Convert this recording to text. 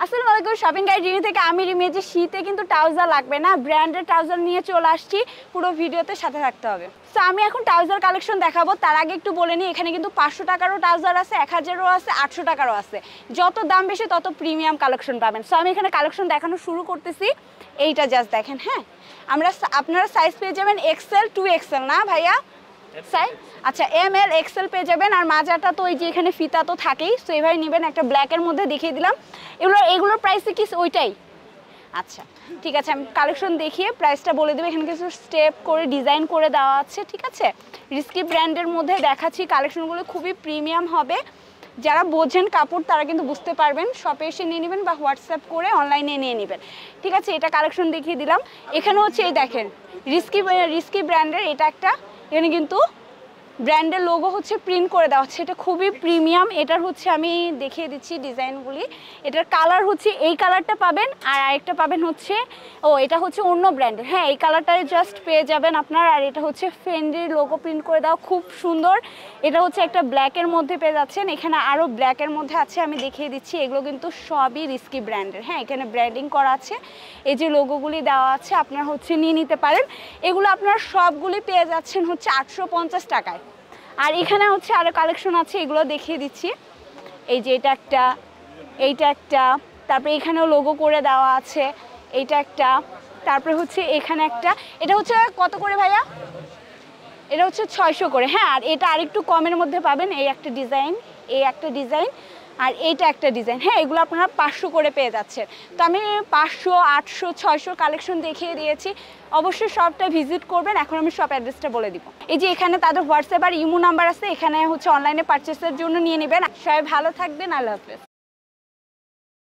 আসসালামু আলাইকুম, shopping guide Rimi থেকে আমি রিমি। যে শীতে কিন্তু ট্রাউজার লাগবে না, ব্র্যান্ডের ট্রাউজার নিয়ে চলে আসছি, পুরো ভিডিওতে সাথে থাকতে হবে। সো আমি এখন ট্রাউজার কালেকশন দেখাবো, তার আগে একটু বলে নিই এখানে কিন্তু 500 টাকারও ট্রাউজার আছে, 1000-ও আছে, 800 টাকারও আছে। যত দাম বেশি তত প্রিমিয়াম কালেকশন পাবেন। সো আমি এখানে কালেকশন দেখানো শুরু করতেছি। এইটা জাস্ট দেখেন। হ্যাঁ, আপনারা সাইজ পেয়ে যাবেন XL 2XL না ভাইয়া সাইজ? আচ্ছা, ML XL পেয়ে যাবেন। আর মাজাটা তো ওই যে এখানে ফিতা তো থাকেই, সো এইভাবে নেবেন। একটা ব্ল্যাকের মধ্যে দেখিয়ে দিলাম। এগুলোর প্রাইসে কি ওইটাই? আচ্ছা ঠিক আছে, আমি কালেকশন দেখিয়ে প্রাইসটা বলে দেবো। এখানে কিছু স্টেপ করে ডিজাইন করে দেওয়া আছে, ঠিক আছে। রিস্কি ব্র্যান্ডের মধ্যে দেখাচ্ছি, কালেকশনগুলো খুবই প্রিমিয়াম হবে। যারা বোঝেন কাপড় তারা কিন্তু বুঝতে পারবেন, শপে এসে নিয়ে নেবেন বা হোয়াটসঅ্যাপ করে অনলাইনে নিয়ে নেবেন, ঠিক আছে। এটা কালেকশন দেখিয়ে দিলাম। এখানে হচ্ছে এই দেখেন রিস্কি ব্র্যান্ডের এটা একটা, এখানে কিন্তু ব্র্যান্ডের লোগো হচ্ছে প্রিন্ট করে দেওয়া হচ্ছে। এটা খুবই প্রিমিয়াম। এটার হচ্ছে আমি দেখিয়ে দিচ্ছি ডিজাইনগুলি। এটার কালার হচ্ছে এই কালারটা পাবেন, আর আরেকটা পাবেন হচ্ছে এটা হচ্ছে অন্য ব্র্যান্ডের। হ্যাঁ, এই কালারটাই জাস্ট পেয়ে যাবেন আপনার। আর এটা হচ্ছে ফেন্ডির লোগো প্রিন্ট করে দেওয়া, খুব সুন্দর। এটা হচ্ছে একটা ব্ল্যাকের মধ্যে পেয়ে যাচ্ছেন। এখানে আরও ব্ল্যাকের মধ্যে আছে, আমি দেখিয়ে দিচ্ছি। এগুলো কিন্তু সবই রিস্কি ব্র্যান্ডের। হ্যাঁ, এখানে ব্র্যান্ডিং করা আছে, এই যে লোগোগুলি দেওয়া আছে, আপনারা হচ্ছে নিয়ে নিতে পারেন। এগুলো আপনারা সবগুলি পেয়ে যাচ্ছেন হচ্ছে 850 টাকায়। আর এখানে হচ্ছে আরও কালেকশন আছে, এগুলো দেখিয়ে দিচ্ছি। এই যে এটা একটা, এইটা একটা, তারপরে এখানেও লোগো করে দেওয়া আছে, এইটা একটা, তারপরে হচ্ছে এখানে একটা। এটা হচ্ছে কত করে ভাইয়া? এটা হচ্ছে 600 করে। হ্যাঁ, আর এটা আরেকটু কমের মধ্যে পাবেন। এই একটা ডিজাইন, এই একটা ডিজাইন, আর এইটা একটা ডিজাইন। হ্যাঁ, এগুলো আপনারা 500 করে পেয়ে যাচ্ছেন। তো আমি 500, 800, 600 কালেকশন দেখিয়ে দিয়েছি। অবশ্যই শপটা ভিজিট করবেন। এখন আমি শপ অ্যাড্রেসটা বলে দিব। এই যে এখানে তাদের হোয়াটসঅ্যাপ আর ইমো নাম্বার আছে, এখানে হচ্ছে অনলাইনে পারচেসের জন্য নিয়ে নেবেন। সবাই ভালো থাকবেন, আল্লাহ হাফেজ।